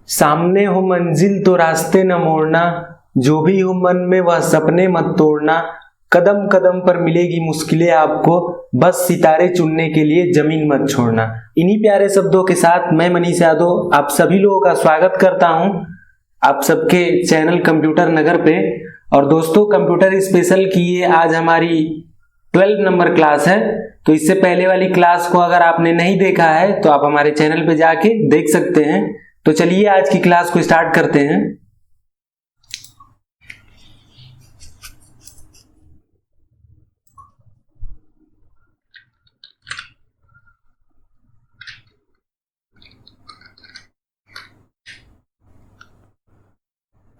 सामने हो मंजिल तो रास्ते न मोड़ना, जो भी हो मन में वह सपने मत तोड़ना। कदम कदम पर मिलेगी मुश्किलें आपको, बस सितारे चुनने के लिए जमीन मत छोड़ना। इन्हीं प्यारे शब्दों के साथ मैं मनीष यादव आप सभी लोगों का स्वागत करता हूं आप सबके चैनल कंप्यूटर नगर पे। और दोस्तों, कंप्यूटर स्पेशल की ये आज हमारी 12 नंबर क्लास है। तो इससे पहले वाली क्लास को अगर आपने नहीं देखा है तो आप हमारे चैनल पे जाके देख सकते हैं। तो चलिए आज की क्लास को स्टार्ट करते हैं।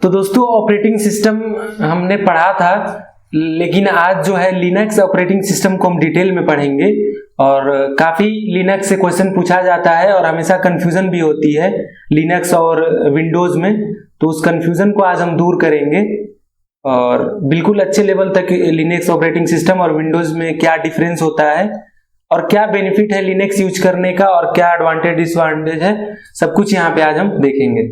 तो दोस्तों, ऑपरेटिंग सिस्टम हमने पढ़ा था, लेकिन आज जो है लिनक्स ऑपरेटिंग सिस्टम को हम डिटेल में पढ़ेंगे। और काफी लिनक्स से क्वेश्चन पूछा जाता है और हमेशा कंफ्यूजन भी होती है लिनक्स और विंडोज में। तो उस कंफ्यूजन को आज हम दूर करेंगे और बिल्कुल अच्छे लेवल तक लिनक्स ऑपरेटिंग सिस्टम और विंडोज में क्या डिफरेंस होता है और क्या बेनिफिट है लिनक्स यूज करने का और क्या एडवांटेज डिसएडवांटेज है, सब कुछ यहाँ पे आज हम देखेंगे।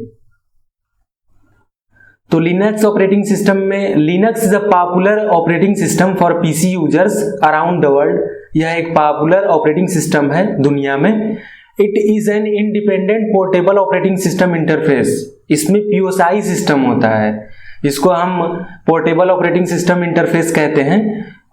तो लिनक्स ऑपरेटिंग सिस्टम में Linux is a popular operating system for PC users around the world. यह एक पॉपुलर ऑपरेटिंग सिस्टम है दुनिया में। It is an independent portable operating system interface. इसमें पीओएसआई सिस्टम होता है, जिसको हम पोर्टेबल ऑपरेटिंग सिस्टम इंटरफेस कहते हैं।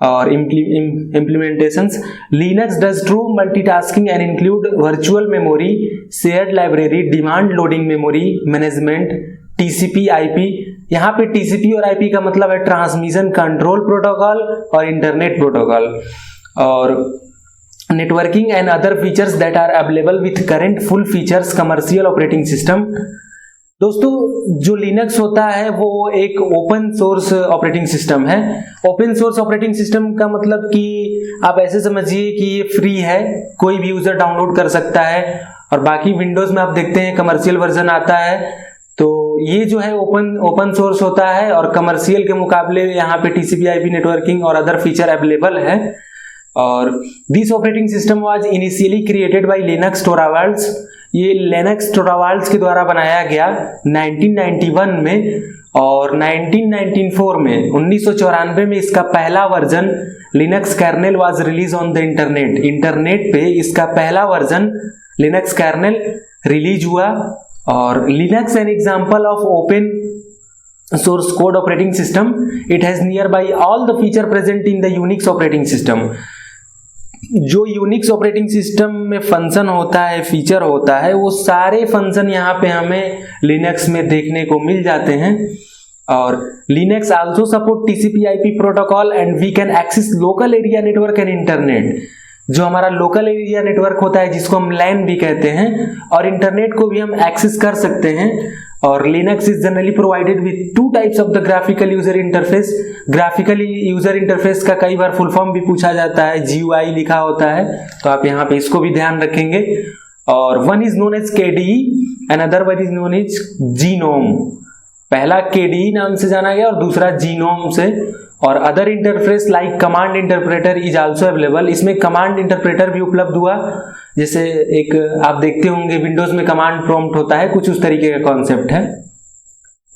और implementations, Linux does true multitasking and include virtual memory, shared library, demand loading memory management, TCP IP. यहाँ पे टीसीपी और आईपी का मतलब है ट्रांसमिशन कंट्रोल प्रोटोकॉल और इंटरनेट प्रोटोकॉल। और networking and other features that are available with current full features commercial operating system. दोस्तों, जो लिनक्स होता है वो एक ओपन सोर्स ऑपरेटिंग सिस्टम है। ओपन सोर्स ऑपरेटिंग सिस्टम का मतलब कि आप ऐसे समझिए कि ये फ्री है, कोई भी यूजर डाउनलोड कर सकता है। और बाकी विंडोज में आप देखते हैं कमर्शियल वर्जन आता है। तो ये जो है ओपन सोर्स होता है और कमर्शियल के मुकाबले यहाँ पे टीसीपी आईपी नेटवर्किंग और अदर फीचर अवेलेबल है। और this operating system was initially created by Linux Torvalds. ये लिनक्स टोरावाल्ड्स के द्वारा बनाया गया 1991 में। और 1994 में 1994 में इसका पहला version Linux kernel was release on the internet पे इसका पहला वर्जन लिनक्स कर्नेल रिलीज हुआ। और Linux an example of open source code operating system. It has near by all the feature present in the Unix operating system. जो Unix operating system में function होता है, feature होता है, वो सारे फंक्शन यहाँ पे हमें लिनक्स में देखने को मिल जाते हैं। और Linux also support TCP IP protocol and we can access local area network and internet. जो हमारा लोकल एरिया नेटवर्क होता है जिसको हम लैन भी कहते हैं, और इंटरनेट को भी हम एक्सेस कर सकते हैं। और Linux is generally provided with 2 types of the graphical user interface. Graphical user interface का कई बार फुल फॉर्म भी पूछा जाता है, जीयूआई लिखा होता है, तो आप यहाँ पे इसको भी ध्यान रखेंगे। और one is known as KDE and other one is known as GNOME. पहला केडीई नाम से जाना गया और दूसरा जीनोम से। और other interface like command interpreter is also available. इसमें कमांड इंटरप्रेटर भी उपलब्ध हुआ। जैसे एक आप देखते होंगे विंडोज में कमांड प्रॉम्प्ट होता है, कुछ उस तरीके का कॉन्सेप्ट है।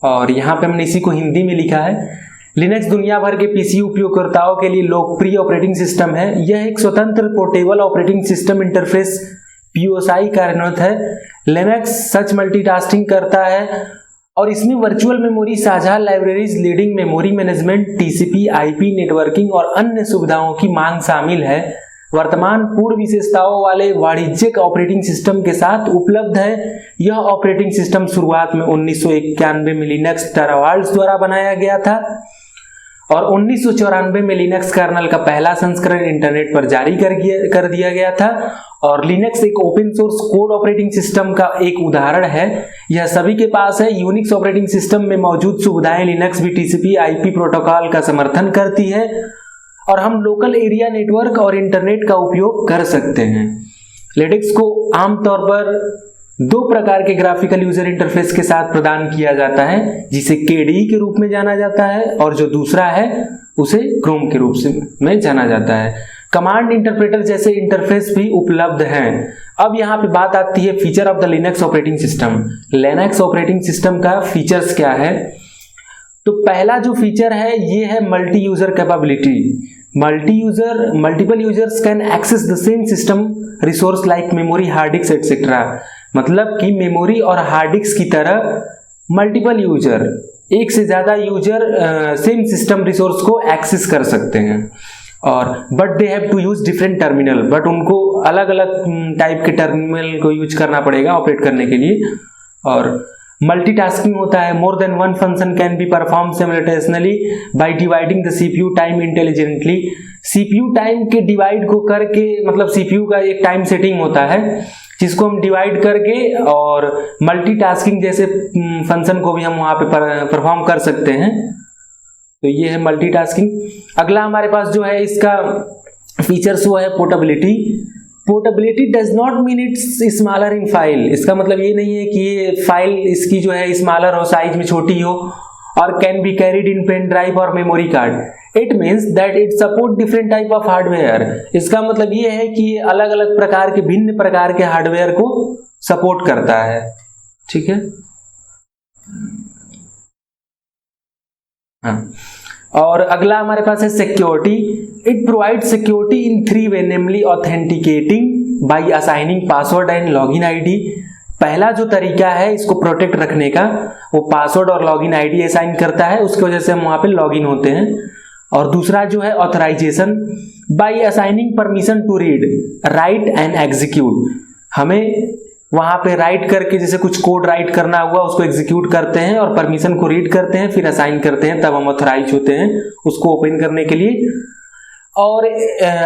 और यहाँ पे हमने इसी को हिंदी में लिखा है। लिनक्स दुनिया भर के पीसी उपयोगकर्ताओं के लिए लोकप्रिय ऑपरेटिंग सिस्टम है। यह एक स्वतंत्र पोर्टेबल ऑपरेटिंग सिस्टम इंटरफेस पीओएसआई कार्यान्वित है। लिनक्स सच मल्टीटास्किंग करता है और इसमें वर्चुअल मेमोरी, साझा libraries, leading memory management, TCP IP networking और अन्य सुविधाओं की मांग शामिल है। वर्तमान पूर्ण विशेषताओं वाले वाणिज्यिक ऑपरेटिंग सिस्टम के साथ उपलब्ध है। यह ऑपरेटिंग सिस्टम शुरुआत में 1991 में लिनक्स टोरावाल्ड्स द्वारा बनाया गया था और 1994 में लिनक्स कर्नल का पहला संस्करण इंटरनेट पर जारी कर दिया गया था। और लिनक्स एक open source code operating system का एक उदाहरण है। यह सभी के पास है। यूनिक्स ऑपरेटिंग सिस्टम में मौजूद सुविधाएं लिनक्स भी टीसीपी आईपी प्रोटोकॉल का समर्थन करती है और हम लोकल एरिया नेटवर्क और इंटरनेट का उपयोग कर सकते हैं। लिनक्स को आमतौर पर 2 प्रकार के ग्राफिकल यूजर इंटरफेस के साथ प्रदान किया जाता है, जिसे केडीई के रूप में जाना जाता है और जो दूसरा है उसे क्रोम के रूप में जाना जाता है। कमांड इंटरप्रेटर जैसे इंटरफेस भी उपलब्ध हैं। अब यहाँ पे बात आती है feature of the Linux operating system. Linux operating system का फीचर्स क्या है? तो पहला जो फीचर है ये है multi user capability. Multiple users can access the same system resource like memory, hard disk etcetera. मतलब कि मेमोरी और हार्ड डिस्क की तरह मल्टीपल यूजर, एक से ज्यादा यूजर सेम सिस्टम रिसोर्स को एक्सेस कर सकते हैं। और but they have to use different terminal, but उनको अलग अलग टाइप के टर्मिनल को यूज करना पड़ेगा ऑपरेट करने के लिए। और मल्टीटास्किंग होता है, more than one function can be perform simultaneously by dividing the CPU time intelligently. CPU time के डिवाइड को करके, मतलब सीपीयू का एक टाइम सेटिंग होता है जिसको हम डिवाइड करके और मल्टीटास्किंग जैसे फंक्शन को भी हम वहां पे परफॉर्म कर सकते हैं। तो ये है मल्टीटास्किंग। अगला हमारे पास जो है इसका फीचर्स वो है portability. Portability does not mean it's smaller in file. इसका मतलब ये नहीं है कि ये फाइल इसकी जो है स्मॉलर हो, साइज में छोटी हो, और can be carried in pen drive और memory card. It means that it support different type of hardware. इसका मतलब ये है कि ये अलग अलग प्रकार के, भिन्न प्रकार के हार्डवेयर को सपोर्ट करता है। ठीक है, हाँ। और अगला हमारे पास है security. It provide security in 3 way, namely authenticating by assigning password and login ID. पहला जो तरीका है इसको प्रोटेक्ट रखने का, वो पासवर्ड और लॉगिन आईडी असाइन करता है, उसकी वजह से हम वहां पे लॉगिन होते हैं। और दूसरा जो है authorisation by assigning permission to read, write and execute. हमें वहां पे राइट करके, जैसे कुछ कोड राइट करना हुआ उसको एग्जीक्यूट करते हैं और परमिशन को रीड करते हैं, फिर असाइन करते हैं, तब हम ऑथराइज होते हैं उसको ओपन करने के लिए। और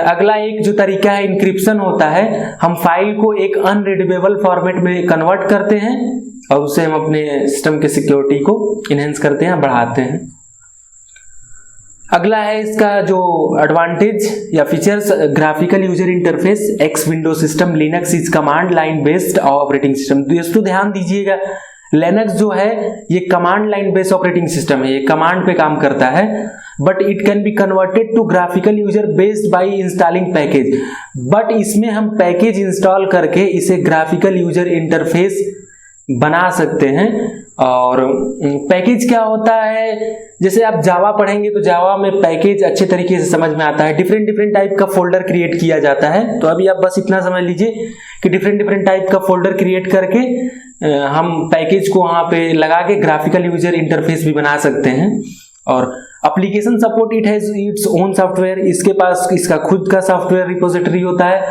अगला एक जो तरीका है इंक्रिप्शन होता है। हम फाइल को एक अनरीडेबल फॉर्मेट में कन्वर्ट करते हैं और उससे हम अपने सिस्टम के सिक्योरिटी को इनहेंस करते हैं, बढ़ाते हैं। अगला है इसका जो एडवांटेज या features, graphical user interface, X window system, Linux is command line based operating system. दोस्तों ध्यान दीजिएगा, लिनक्स जो है ये command line based operating system है, ये कमांड पे काम करता है, but it can be converted to graphical user based by installing package. But इसमें हम पैकेज इंस्टॉल करके इसे ग्राफिकल यूजर इंटरफेस बना सकते हैं। और पैकेज क्या होता है, जैसे आप जावा पढ़ेंगे तो जावा में पैकेज अच्छे तरीके से समझ में आता है। डिफरेंट टाइप का फोल्डर क्रिएट किया जाता है। तो अभी आप बस इतना समझ लीजिए कि डिफरेंट टाइप का फोल्डर क्रिएट करके हम पैकेज को वहां पे लगा के ग्राफिकल यूजर इंटरफेस भी बना सकते हैं। और application support, it has its own software. इसके पास इसका खुद का सॉफ्टवेयर रिपोजिटरी होता है,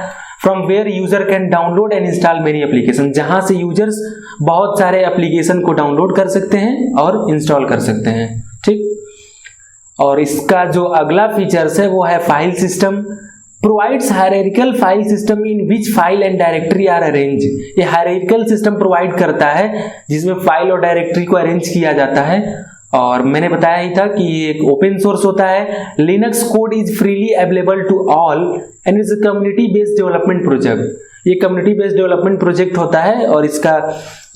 from where user can download and install many application, जहां से यूजर्स बहुत सारे एप्लीकेशन को डाउनलोड कर सकते हैं और इंस्टॉल कर सकते हैं। ठीक, और इसका जो अगला फीचर्स है वो है file system. Provides hierarchical file system in which file and directory are arrange. ये हायरार्किकल सिस्टम प्रोवाइड करता है जिसमें फाइल और डायरेक्टरी को अरेंज किया जाता है। और मैंने बताया ही था कि ये एक ओपन सोर्स होता है। Linux code is freely available to all and is a community based development project. ये कम्युनिटी बेस्ड डेवलपमेंट प्रोजेक्ट होता है और इसका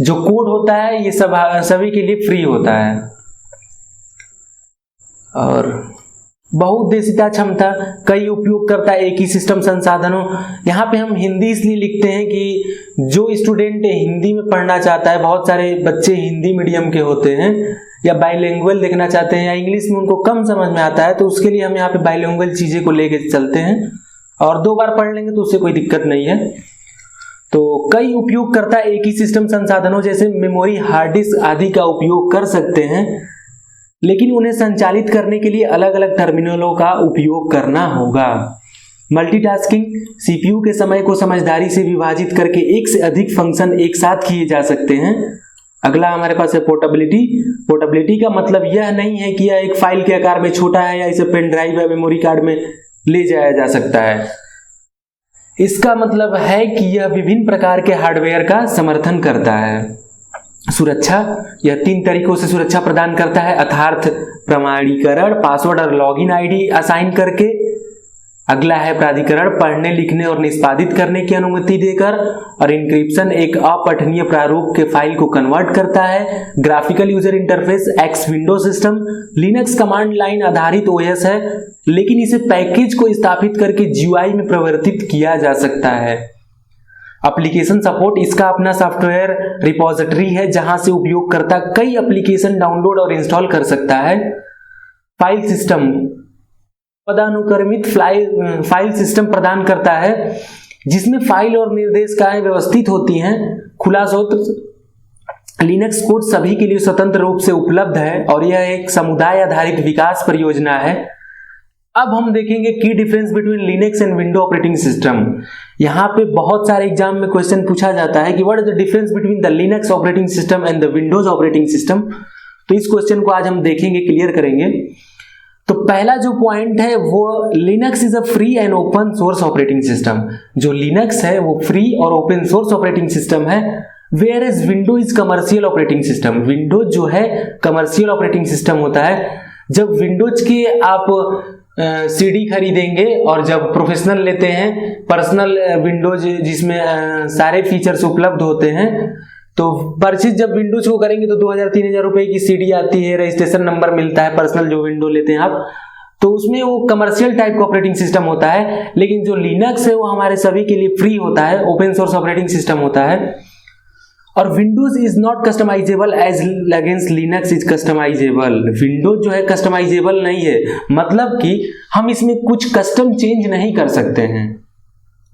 जो कोड होता है ये सभी के लिए फ्री होता है। और बहुउद्देशीयता क्षमता, कई उपयोगकर्ता एक ही सिस्टम संसाधनों। यहाँ पे हम हिंदी इसलिए लिखते हैं कि जो स्टूडेंट हिंदी में पढ़ना चाहता है, बहुत सारे बच्चे हिंदी मीडियम के होते हैं या बाइलिंगुअल देखना चाहते हैं या इंग्लिश में उनको कम समझ में आता है, तो उसके लिए हम यहाँ पे बाइलिंगुअल चीजें को लेके चलते हैं और 2 बार पढ़ लेंगे तो उससे कोई दिक्कत नहीं है। तो कई उपयोगकर्ता एक ही सिस्टम संसाधनों जैसे मेमोरी, हार्ड डिस्क आदि का उपयोग कर सकते हैं, लेकिन उन्हें संचालित करने के लिए अलग अलग टर्मिनलों का उपयोग करना होगा। मल्टीटास्किंग, सीपीयू के समय को समझदारी से विभाजित करके एक से अधिक फंक्शन एक साथ किए जा सकते हैं। अगला हमारे पास है पोर्टेबिलिटी। पोर्टेबिलिटी का मतलब यह नहीं है कि यह एक फाइल के आकार में छोटा है या इसे पेन ड्राइव या मेमोरी कार्ड में ले जाया जा सकता है। इसका मतलब है कि यह विभिन्न प्रकार के हार्डवेयर का समर्थन करता है। सुरक्षा, यह 3 तरीकों से सुरक्षा प्रदान करता है। अर्थात प्रमाणीकरण, पासवर्ड और लॉगिन आईडी असाइन करके अगला है प्राधिकरण पढ़ने लिखने और निष्पादित करने की अनुमति देकर, और इंक्रिप्शन एक अपठनीय प्रारूप के फाइल को कन्वर्ट करता है। Graphical user interface X window system Linux command line आधारित ओएस है, लेकिन इसे पैकेज को स्थापित करके जीयूआई में परिवर्तित किया जा सकता है। एप्लीकेशन सपोर्ट इसका अपना सॉफ्टवेयर रिपोजिटरी है जहां से उपयोगकर्ता कई एप्लीकेशन डाउनलोड और इंस्टॉल कर सकता है। फाइल सिस्टम पदानुक्रमित फाइल सिस्टम प्रदान करता है जिसमें फाइल और निर्देशिकाएं व्यवस्थित होती हैं। खुला स्रोत लिनक्स कोड सभी के लिए स्वतंत्र रूप से उपलब्ध है और यह एक समुदाय आधारित विकास परियोजना है। अब हम देखेंगे की difference between Linux and window operating system. यहाँ पे बहुत सारे एग्जाम में क्वेश्चन पूछा जाता है कि what is the difference between the Linux operating system and the Windows operating system. तो इस क्वेश्चन को आज हम देखेंगे, क्लियर करेंगे। तो पहला जो पॉइंट है वो Linux is a free and open source operating system. जो लिनक्स है वो फ्री और ओपन सोर्स ऑपरेटिंग सिस्टम है, whereas window is commercial operating system. Windows जो है कमर्शियल ऑपरेटिंग सिस्टम होता है। जब विंडोज के आप सीडी खरीदेंगे और जब प्रोफेशनल लेते हैं पर्सनल विंडोज जिसमें सारे फीचर्स उपलब्ध होते हैं, तो परचेज जब विंडोज को करेंगे तो 2000-3000 रुपए की सीडी आती है, रजिस्ट्रेशन नंबर मिलता है। पर्सनल जो विंडो लेते हैं आप, तो उसमें वो कमर्शियल टाइप का ऑपरेटिंग सिस्टम होता है। लेकिन जो लिनक्स है वो हमारे सभी के लिए फ्री होता है, ओपन सोर्स ऑपरेटिंग सिस्टम होता है। और Windows is not customisable as against Linux is customisable. Windows जो है कस्टमाइजेबल नहीं है, मतलब कि हम इसमें कुछ कस्टम चेंज नहीं कर सकते हैं।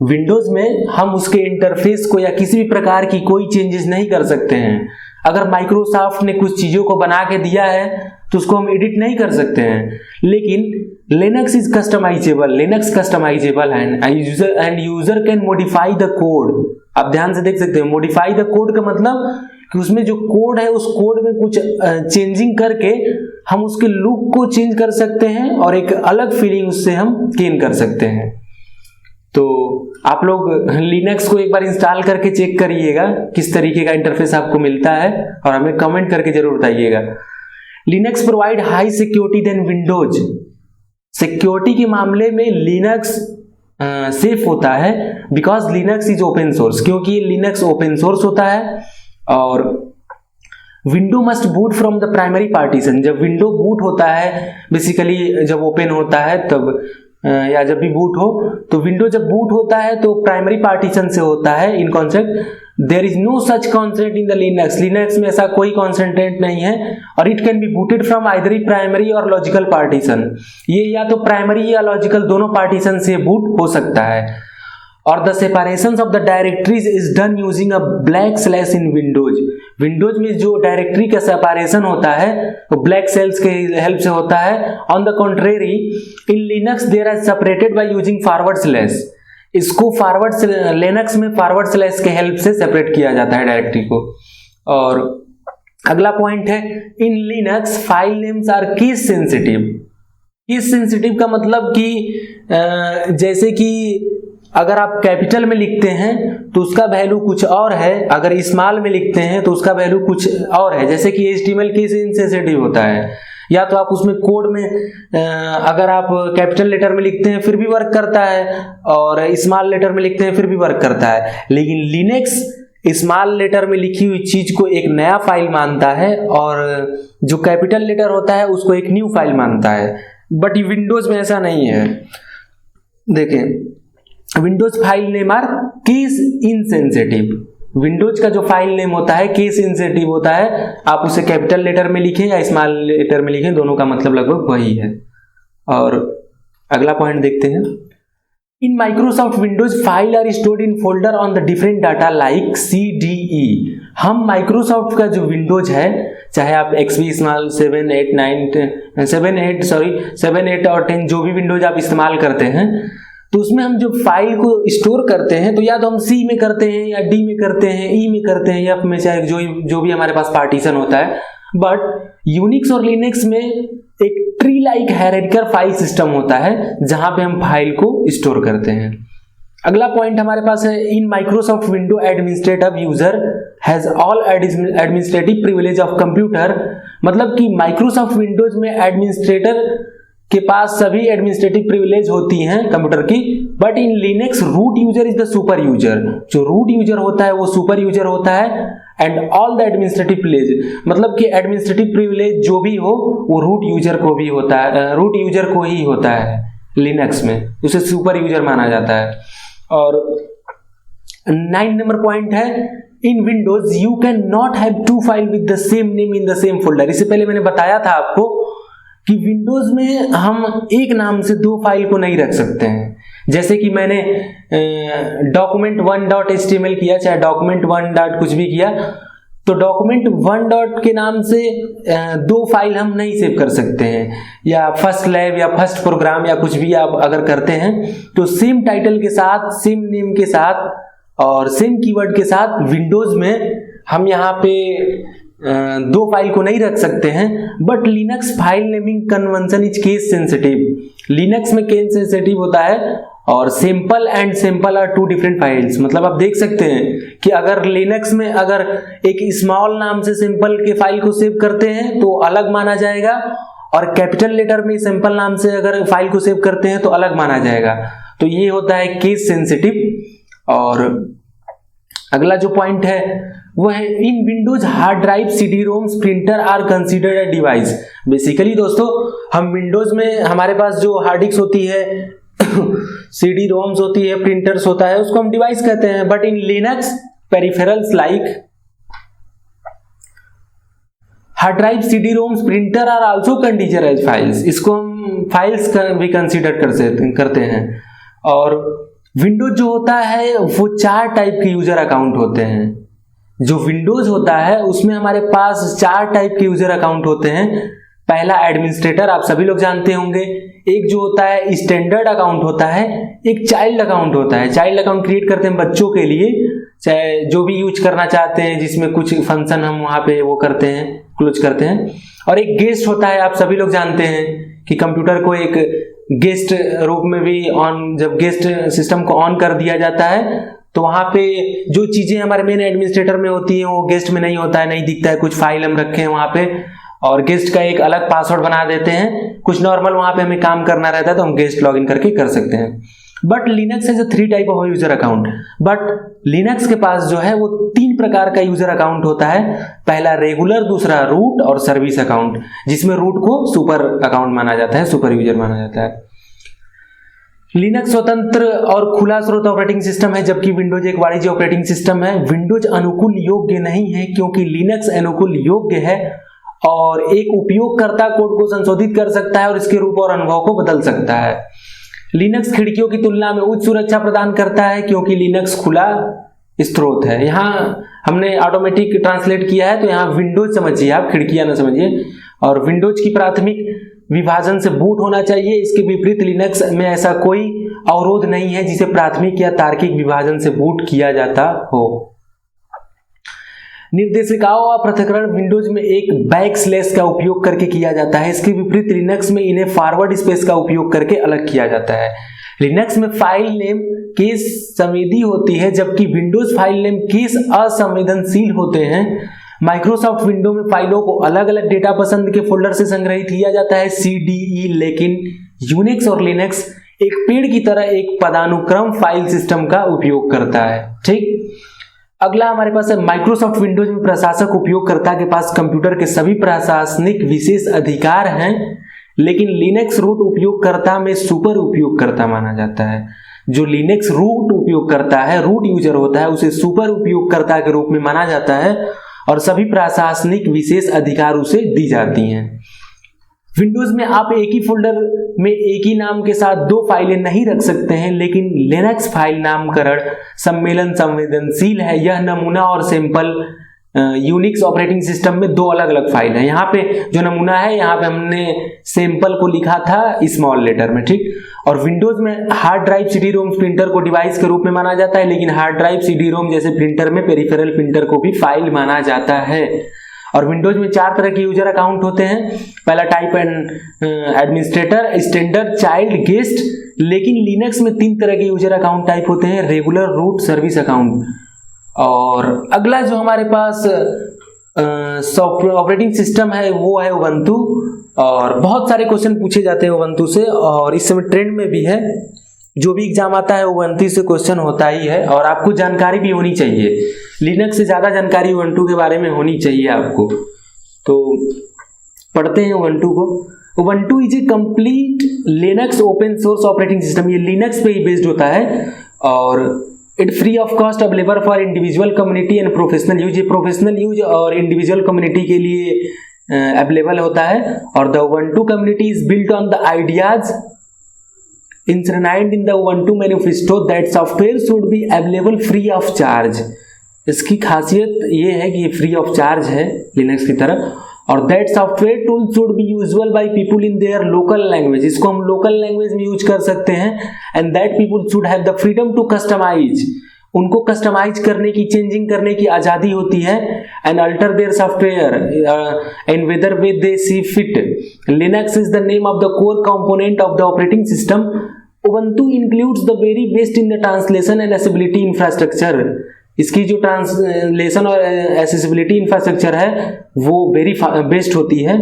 विंडोज में हम उसके इंटरफेस को या किसी भी प्रकार की कोई चेंजेस नहीं कर सकते हैं। अगर माइक्रोसॉफ्ट ने कुछ चीजों को बना के दिया है तो उसको हम एडिट नहीं कर सकते हैं। लेकिन Linux is customisable, Linux customisable है and user can modify the code. आप ध्यान से देख सकते हैं, मॉडिफाई द कोड का मतलब कि उसमें जो कोड है उस कोड में कुछ चेंजिंग करके हम उसके लुक को चेंज कर सकते हैं और एक अलग फीलिंग उससे हम गेन कर सकते हैं। तो आप लोग लिनक्स को एक बार इंस्टॉल करके चेक करिएगा किस तरीके का इंटरफेस आपको मिलता है और हमें कमेंट करके जरूर बताइएगा। Linux provide high security than Windows. Security के मामले में लिनक्स सेफ होता है because Linux is open source, क्योंकि लिनक्स ओपन सोर्स होता है। और window must boot from the primary partition. जब विंडो बूट होता है, बेसिकली जब ओपन होता है तब या जब भी बूट हो, तो विंडो जब बूट होता है तो प्राइमरी पार्टीशन से होता है in concept. There is no such concept in the Linux. Linux में ऐसा कोई कॉन्सेंट्रेट नहीं है और it can be booted from either primary और लॉजिकल पार्टीशन। ये या तो प्राइमरी या लॉजिकल दोनों पार्टीशन से बूट हो सकता है। और the separation of the directories is done using a black slash in Windows. Windows में जो डायरेक्टरी का सेपरेशन होता है वो ब्लैक सेल्स के हेल्प से होता है। On the contrary in Linux there are separated by using forward slash. इसको लिनक्स में फॉरवर्ड स्लैश के हेल्प से सेपरेट किया जाता है डायरेक्टरी को। और अगला पॉइंट है in Linux file names are case sensitive. Case sensitive का मतलब कि जैसे कि अगर आप कैपिटल में लिखते हैं तो उसका वैल्यू कुछ और है, अगर स्मॉल में लिखते हैं तो उसका वैल्यू कुछ और है। जैसे कि HTML केस इनसेंसिटिव होता है, या तो आप उसमें कोड में अगर आप कैपिटल लेटर में लिखते हैं फिर भी वर्क करता है और स्मॉल लेटर में लिखते हैं फिर भी वर्क करता है। लेकिन लिनक्स स्मॉल लेटर में लिखी हुई चीज को एक नया फाइल मानता है और जो कैपिटल लेटर होता है उसको एक न्यू फाइल मानता है। बट विंडोज में ऐसा नहीं है। देखें, Windows file name are case insensitive. Windows का जो फाइल नेम होता है केस इनसेंसिटिव होता है। आप उसे कैपिटल लेटर में लिखें या स्मॉल लेटर में लिखें, दोनों का मतलब लगभग वही है। और अगला पॉइंट देखते हैं। In Microsoft Windows file are stored in folder on the different data like CDE। हम माइक्रोसॉफ्ट का जो विंडोज है, चाहे आप XP स्मॉल 7, 8, 9, 7, 8 और 10 जो भी विंडोज आप इस्तेमाल करते हैं, तो उसमें हम जो फाइल को स्टोर करते हैं तो या तो हम C में करते हैं या D में करते हैं, E में करते हैं, या में चाहे जो भी हमारे पास पार्टीशन होता है। बट यूनिक्स और लिनक्स में एक tree like hierarchical file system होता है जहां पे हम फाइल को स्टोर करते हैं। अगला पॉइंट हमारे पास है in Microsoft window administrative user has all administrative privilege of computer. मतलब कि माइक्रोसॉफ्ट विंडोज में एडमिनिस्ट्रेटर के पास सभी एडमिनिस्ट्रेटिव प्रिविलेज होती हैं कंप्यूटर की, but in Linux root user is the super user. जो रूट यूजर होता है वो सुपर यूजर होता है, and all the administrative privilege, मतलब कि एडमिनिस्ट्रेटिव प्रिविलेज जो भी हो वो रूट यूजर को भी होता है, रूट यूजर को ही होता है लिनक्स में, उसे सुपर यूजर माना जाता है। और 9 नंबर पॉइंट है, in Windows you can not have two file with the same name in the same folder. इससे पहले मैंने बताया था आपको कि विंडोज में हम एक नाम से दो फाइल को नहीं रख सकते हैं। जैसे कि मैंने document1.html किया, चाहे document1. कुछ भी किया, तो document1 के नाम से दो फाइल हम नहीं सेव कर सकते हैं, या फर्स्ट लैब या फर्स्ट प्रोग्राम या कुछ भी आप अगर करते हैं तो सेम टाइटल के साथ, सेम नेम के साथ और सेम कीवर्ड के साथ विंडोज में हम यहाँ पे दो फाइल को नहीं रख सकते हैं। But Linux file naming convention is case sensitive. Linux में केस सेंसिटिव होता है, और simple and simple are two different files. मतलब आप देख सकते हैं कि अगर लिनक्स में अगर एक स्मॉल नाम से सिंपल के फाइल को सेव करते हैं तो अलग माना जाएगा, और कैपिटल लेटर में सिंपल नाम से अगर फाइल को सेव करते हैं तो अलग माना जाएगा। तो ये होता है केस सेंसिटिव। और अगला जो पॉइंट है वो है, in Windows hard drive, CD ROMs, printer are considered a device. Basically दोस्तों, हम विंडोज में हमारे पास जो हार्ड डिस्क होती है, सीडी रोम्स होती है, प्रिंटर्स होता है, उसको हम डिवाइस कहते हैं। But in Linux peripherals like hard drive, CD ROMs, printer are also considered as files. इसको हम फाइल्स भी कंसीडर करते हैं। और विंडोज जो होता है वो 4 टाइप के यूजर अकाउंट होते हैं। जो विंडोज होता है उसमें हमारे पास 4 टाइप के यूजर अकाउंट होते हैं। पहला एडमिनिस्ट्रेटर, आप सभी लोग जानते होंगे। एक जो होता है स्टैंडर्ड अकाउंट होता है, एक चाइल्ड अकाउंट होता है। चाइल्ड अकाउंट क्रिएट करते हैं बच्चों के लिए, चाहे जो भी यूज करना चाहते हैं, जिसमें कुछ फंक्शन हम वहां पे वो करते हैं, क्लोज करते हैं। और एक गेस्ट होता है, आप सभी लोग जानते हैं कि कंप्यूटर को एक गेस्ट रूप में भी ऑन, जब गेस्ट सिस्टम को ऑन कर दिया जाता है तो वहां पे जो चीजें हमारे मेन एडमिनिस्ट्रेटर में होती हैं वो गेस्ट में नहीं होता है, नहीं दिखता है। कुछ फाइल हम रखे हैं वहां पे, और गेस्ट का एक अलग पासवर्ड बना देते हैं। कुछ नॉर्मल वहां पे हमें काम करना रहता है तो हम गेस्ट लॉगिन करके कर सकते हैं। But Linux has 3 type of user account. But Linux के पास जो है वो 3 प्रकार का यूजर अकाउंट होता है। पहला रेगुलर, दूसरा रूट और सर्विस अकाउंट, जिसमें रूट को सुपर अकाउंट माना जाता है, सुपर यूजर माना जाता है। लिनक्स स्वतंत्र और खुला स्रोत ऑपरेटिंग सिस्टम है, जबकि विंडोज एक वाणिज्य ऑपरेटिंग सिस्टम है। विंडोज अनुकूल योग्य नहीं है क्योंकि लिनक्स अनुकूल योग्य है और एक उपयोगकर्ता कोड को संशोधित कर सकता है और इसके रूप और अनुभव को बदल सकता है। लिनक्स खिड़कियों की तुलना में उच्च सुरक्षा प्रदान करता है क्योंकि लिनक्स खुला स्रोत है। यहाँ हमने ऑटोमेटिक ट्रांसलेट किया है, तो यहाँ विंडोज समझिए आप, खिड़कियां ना समझिए। और विंडोज की प्राथमिक विभाजन से बूट होना चाहिए। इसके विपरीत लिनक्स में ऐसा कोई अवरोध नहीं है जिसे प्राथमिक या तार्किक विभाजन से बूट किया जाता हो। निर्देशिकाओं और पृथक्करण विंडोज में एक बैकस्लैश का उपयोग करके किया जाता है। इसके विपरीत लिनक्स में इन्हें फॉरवर्ड स्पेस का उपयोग करके अलग किया जाता है। लिनक्स में फाइल नेम केस संवेदी होती है, जबकि विंडोज फाइल नेम केस असंवेदनशील होते हैं। माइक्रोसॉफ्ट विंडो में फाइलों को अलग अलग डेटा पसंद के फोल्डर से संग्रहित किया जाता है, CDE, लेकिन यूनिक्स और लिनक्स एक पेड़ की तरह एक पदानुक्रम फाइल सिस्टम का उपयोग करता है। ठीक, अगला हमारे पास है माइक्रोसॉफ्ट विंडोज में प्रशासक उपयोगकर्ता के पास कंप्यूटर के सभी प्रशासनिक विशेष अधिकार हैं, लेकिन लिनक्स रूट उपयोगकर्ता में सुपर उपयोगकर्ता माना जाता है। जो लिनक्स रूट उपयोगकर्ता है, रूट यूजर होता है, उसे सुपर उपयोगकर्ता के रूप में माना जाता है और सभी प्रशासनिक विशेष अधिकार उसे दी जाती हैं। विंडोज में आप एक ही फोल्डर में एक ही नाम के साथ 2 फाइलें नहीं रख सकते हैं, लेकिन लिनक्स फाइल नामकरण सम्मेलन संवेदनशील है। यह नमूना और सैंपल यूनिक्स ऑपरेटिंग सिस्टम में 2 अलग अलग फाइल है। यहाँ पे जो नमूना है, यहाँ पे हमने सैंपल को लिखा था स्मॉल लेटर में, ठीक। और विंडोज में hard drive, CD ROM, printer को डिवाइस के रूप में माना जाता है, लेकिन हार्ड ड्राइव, सीडी रोम जैसे प्रिंटर में पेरिफेरल प्रिंटर को भी फाइल माना जाता है। और विंडोज में 4 तरह के यूजर अकाउंट होते हैं। पहला type administrator, standard, child, guest. लेकिन लिनक्स में 3 तरह के यूजर अकाउंट टाइप होते हैं, रेगुलर, रूट, सर्विस अकाउंट। और अगला जो हमारे पास ऑपरेटिंग सिस्टम है वो है उबंटू, और बहुत सारे क्वेश्चन पूछे जाते हैं उबंटू से, और इस समय ट्रेंड में भी है। जो भी एग्जाम आता है उबंटू से क्वेश्चन होता ही है, और आपको जानकारी भी होनी चाहिए। लिनक्स से ज्यादा जानकारी उबंटू के बारे में होनी चाहिए आपको। तो पढ़ते हैं उबंटू को। Ubuntu is a complete Linux open source operating system. ये लिनक्स पे ही बेस्ड होता है, और it free of cost available for individual community and professional use. ये प्रोफेशनल यूज और इंडिविजुअल कम्युनिटी के लिए अवेलेबल होता है। और the Ubuntu community is built on the ideas enshrined in the Ubuntu manifesto that software should be available free of charge. इसकी खासियत ये है कि ये फ्री ऑफ चार्ज है लिनक्स की तरह, और that software tool should be usual by people in their local language. इसको हम लोकल लैंग्वेज में यूज कर सकते हैं। And that people should have the freedom to customise. उनको कस्टमाइज करने की, चेंजिंग करने की आजादी होती है। And alter their software and whether way they see fit. Linux is the name of the core component of the operating system. Ubuntu includes the very best in the translation and accessibility infrastructure. इसकी जो translation और accessibility infrastructure है वो very best होती है।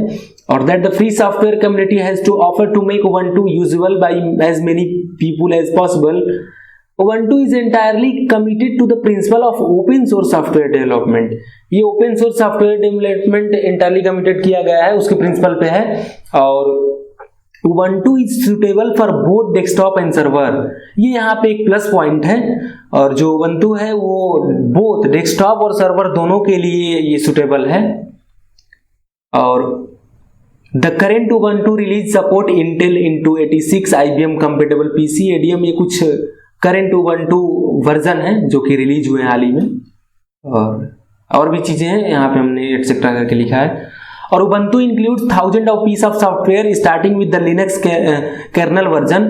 और that the free software community has to offer to make Ubuntu usable by as many people as possible. Ubuntu is entirely committed to the principle of open source software development. ये open source software development entirely committed किया गया है, उसके principal पे है। और Ubuntu is suitable for both desktop and server। ये यहाँ पे एक प्लस पॉइंट है, और जो Ubuntu है वो बोथ डेस्कटॉप और सर्वर दोनों के लिए ये सुटेबल है। और the current Ubuntu release support Intel into 86 IBM compatible PC ADM। ये कुछ करेंट Ubuntu वर्जन है जो कि रिलीज हुए हाल ही में, और भी चीजें हैं यहाँ पे हमने एटसेट्रा करके लिखा है। और Ubuntu includes thousands of pieces of software starting with the Linux kernel version।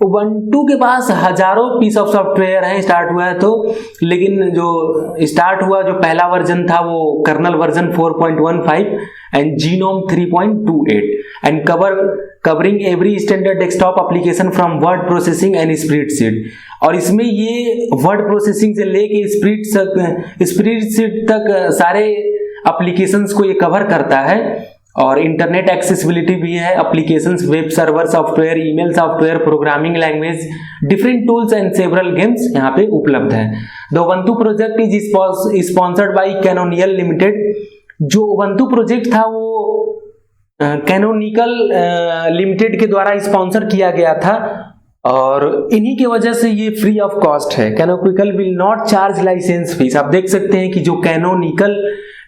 Ubuntu के पास हजारों पीस ऑफ सॉफ्टवेयर हैं, स्टार्ट हुआ है तो, लेकिन जो स्टार्ट हुआ जो पहला वर्जन था वो kernel version 4.15 and GNOME 3.28 and covering every standard desktop application from word processing and spreadsheet. और इसमें ये वर्ड प्रोसेसिंग से लेके स्प्रेडशीट तक सारे एप्लीकेशंस को ये कवर करता है। और इंटरनेट एक्सेसिबिलिटी भी है। Applications, web server software, email software, programming language, different tools and several games यहाँ पे उपलब्ध है। The Ubuntu project is sponsored by canonical limited. जो उबंटू प्रोजेक्ट था वो कैनोनिकल लिमिटेड के द्वारा स्पॉन्सर किया गया था, और इन्हीं की वजह से ये फ्री ऑफ कॉस्ट है। Canonical will not charge licence fees. आप देख सकते हैं कि जो कैनोनिकल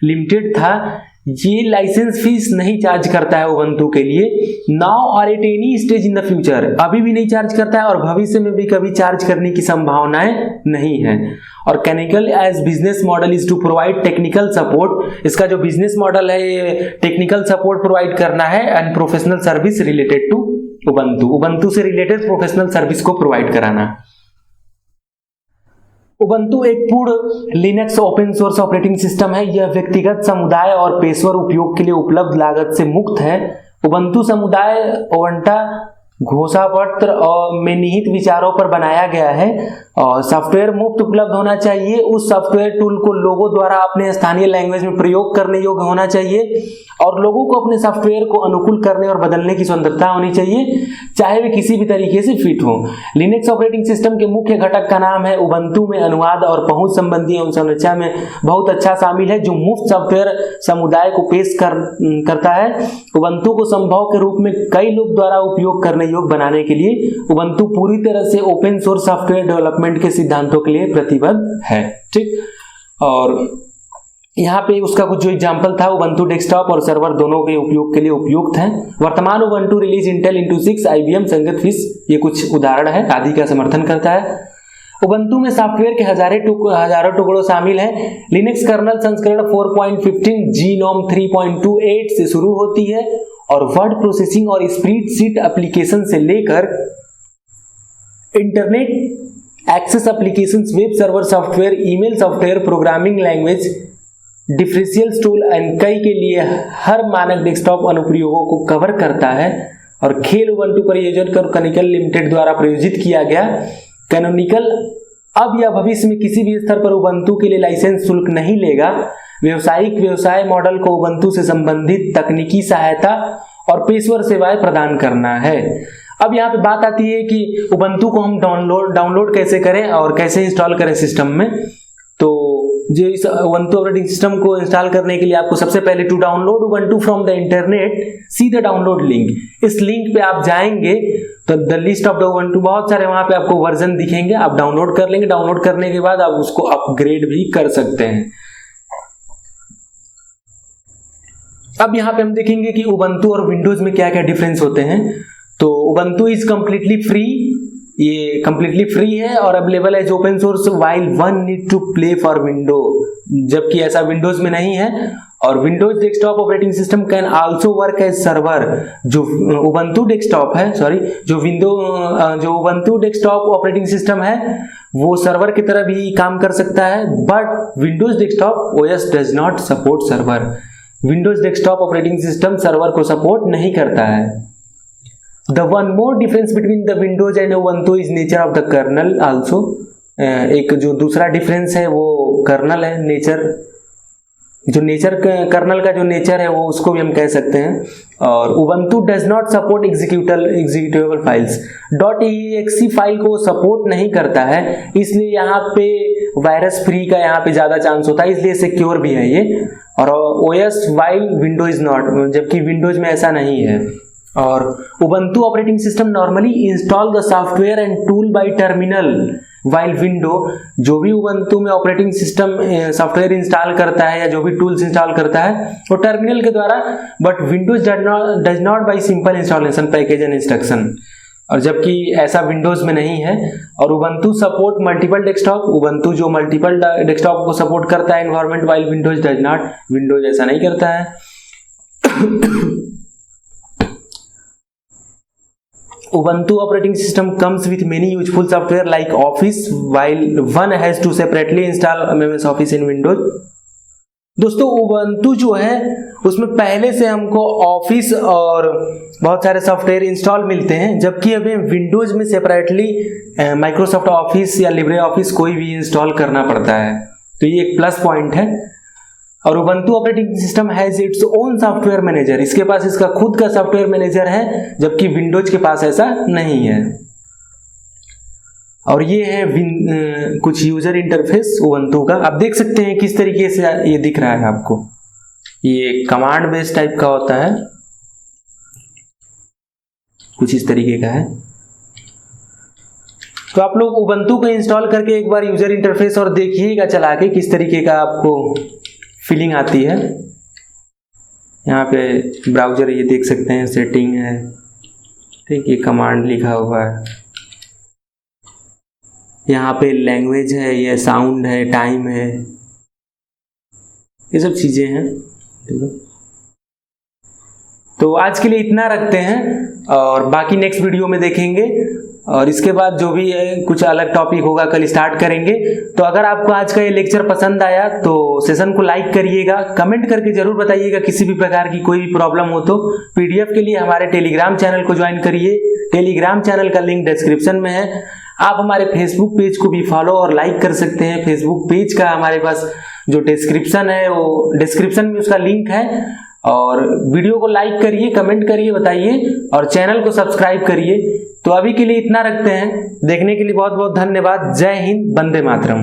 लिमिटेड था ये लाइसेंस फीस नहीं चार्ज करता है उबंटू के लिए। नाउ और at any stage in the future, अभी भी नहीं चार्ज करता है और भविष्य में भी कभी चार्ज करने की संभावनाएं नहीं है। और Canonical as business model is to provide technical support. इसका जो बिजनेस मॉडल है ये टेक्निकल सपोर्ट प्रोवाइड करना है and professional service related to Ubuntu. Ubuntu से रिलेटेड प्रोफेशनल सर्विस को प्रोवाइड कराना। उबंटू एक पूर्ण Linux open source operating system है। यह व्यक्तिगत, समुदाय और पेशेवर उपयोग के लिए उपलब्ध लागत से मुक्त है। उबंटू समुदाय ओवंटा घोषणापत्र और में निहित विचारों पर बनाया गया है। और सॉफ्टवेयर मुफ्त उपलब्ध होना चाहिए। उस सॉफ्टवेयर टूल को लोगों द्वारा अपने स्थानीय लैंग्वेज में प्रयोग करने योग्य होना चाहिए, और लोगों को अपने सॉफ्टवेयर को अनुकूल करने और बदलने की स्वतंत्रता होनी चाहिए, चाहे वे किसी भी तरीके से फिट हो। लिनक्स ऑपरेटिंग सिस्टम के मुख्य घटक का नाम है। उबंटू में अनुवाद और पहुंच संबंधी अवसंरचना में बहुत अच्छा शामिल है, जो मुफ्त सॉफ्टवेयर समुदाय को पेश करता है। उबंटू को संभव के रूप में कई लोग द्वारा उपयोग करने योग्य बनाने के लिए उबंटू पूरी तरह से ओपन सोर्स सॉफ्टवेयर डेवलपमेंट के सिद्धांतों के लिए प्रतिबद्ध है। ठीक, और यहाँ पे उसका कुछ जो एग्जांपल था, उबंटू डेस्कटॉप और सर्वर दोनों के उपयोग के लिए उपयुक्त है। वर्तमान Ubuntu release Intel into 6 IBM संगत फीस, ये कुछ उदाहरण है, आदि का समर्थन करता है। उबंटू में सॉफ्टवेयर के हजारों टुकड़ों शामिल हैं। लिनक्स कर्नल संस्करण 4.15 जीनोम 3.28 से शुरू होती है और वर्ड प्रोसेसिंग और स्प्रेडशीट एप्लीकेशन से लेकर internet access applications, web server software, email software, programming language, differential tool and कई के लिए हर मानक डेस्कटॉप अनुप्रयोगों को कवर करता है। और खेल उबंटू परियोजना कैनोनिकल लिमिटेड द्वारा प्रायोजित किया गया। कैनोनिकल अब या भविष्य में किसी भी स्तर पर उबंटू के लिए लाइसेंस शुल्क नहीं लेगा। व्यावसायिक व्यवसाय मॉडल को उबंटू से संबंधित तकनीकी सहायता और पेशेवर सेवाएं प्रदान करना है। अब यहाँ पे बात आती है कि उबंटू को हम डाउनलोड कैसे करें और कैसे इंस्टॉल करें सिस्टम में। तो जो इस उबंटू ऑपरेटिंग सिस्टम को इंस्टॉल करने के लिए आपको सबसे पहले to download Ubuntu from the internet, see the download link. इस लिंक पे आप जाएंगे तो the list of the Ubuntu, बहुत सारे वहां पे आपको वर्जन दिखेंगे, आप डाउनलोड कर लेंगे। डाउनलोड करने के बाद आप उसको अपग्रेड भी कर सकते हैं। अब यहाँ पे हम देखेंगे कि उबंटू और विंडोज में क्या क्या डिफरेंस होते हैं। तो उबंटू इज कंप्लीटली फ्री, ये कंप्लीटली फ्री है और अवेलेबल है open source, while one need to play for window, जबकि ऐसा विंडोज में नहीं है। और Windows desktop operating system can also work as server. जो उबंटू डेस्कटॉप है, सॉरी, जो उबंटू डेस्कटॉप ऑपरेटिंग सिस्टम है वो सर्वर की तरह भी काम कर सकता है, but Windows desktop OS does not support server. Windows desktop operating system server को सपोर्ट नहीं करता है। The one more difference between the Windows and Ubuntu is nature of the kernel also। एक जो दूसरा डिफरेंस है वो कर्नल है, नेचर, जो नेचर कर्नल का जो नेचर है वो उसको भी हम कह सकते हैं। और Ubuntu does not support executable files, .exe file को सपोर्ट नहीं करता है, इसलिए यहाँ पे वायरस फ्री का यहाँ पे ज्यादा चांस होता है, इसलिए सिक्योर भी है ये। और OS while Windows is not, जबकि विंडोज में ऐसा नहीं है। और Ubuntu operating system normally install the software and tool by terminal, while window, जो भी उबंटू में ऑपरेटिंग सिस्टम सॉफ्टवेयर इंस्टॉल करता है या जो भी टूल्स इंस्टॉल करता है वो टर्मिनल के द्वारा, but Windows does not bye simple installation package and instruction. और जबकि ऐसा विंडोज में नहीं है। और Ubuntu support multiple desktop, Ubuntu जो मल्टीपल डेस्कटॉप को सपोर्ट करता है environment, while Windows does not, Windows ऐसा नहीं करता है। Ubuntu operating system comes with many useful software like Office, while one has to separately install MS Office in Windows। दोस्तों Ubuntu जो है उसमें पहले से हमको ऑफिस और बहुत सारे सॉफ्टवेयर इंस्टॉल मिलते हैं, जबकि हमें विंडोज में सेपरेटली माइक्रोसॉफ्ट ऑफिस या लिब्रे ऑफिस कोई भी इंस्टॉल करना पड़ता है। तो ये एक प्लस पॉइंट है। और Ubuntu operating system has its own software manager, इसके पास इसका खुद का सॉफ्टवेयर मैनेजर है, जबकि विंडोज के पास ऐसा नहीं है। और ये है कुछ यूजर इंटरफेस उबंटू का, आप देख सकते हैं किस तरीके से ये दिख रहा है आपको। ये कमांड बेस्ड टाइप का होता है, कुछ इस तरीके का है। तो आप लोग उबंटू को इंस्टॉल करके एक बार यूजर इंटरफेस और देखिएगा चला के किस तरीके का आपको फीलिंग आती है। यहाँ पे ब्राउजर ये देख सकते हैं, सेटिंग है, ठीक, ये कमांड लिखा हुआ है, यहाँ पे लैंग्वेज है, ये साउंड है, टाइम है, ये सब चीजें हैं। तो आज के लिए इतना रखते हैं और बाकी नेक्स्ट वीडियो में देखेंगे। और इसके बाद जो भी है कुछ अलग टॉपिक होगा कल स्टार्ट करेंगे। तो अगर आपको आज का ये लेक्चर पसंद आया तो सेशन को लाइक करिएगा, कमेंट करके जरूर बताइएगा किसी भी प्रकार की कोई भी प्रॉब्लम हो तो। पीडीएफ के लिए हमारे टेलीग्राम चैनल को ज्वाइन करिए, टेलीग्राम चैनल का लिंक डिस्क्रिप्शन में है। आप हमारे फेसबुक पेज को भी फॉलो और लाइक कर सकते हैं। फेसबुक पेज का हमारे पास जो डिस्क्रिप्शन है वो डिस्क्रिप्शन में उसका लिंक है। और वीडियो को लाइक करिए, कमेंट करिए, बताइए और चैनल को सब्सक्राइब करिए। तो अभी के लिए इतना रखते हैं, देखने के लिए बहुत बहुत धन्यवाद। जय हिंद, वंदे मातरम।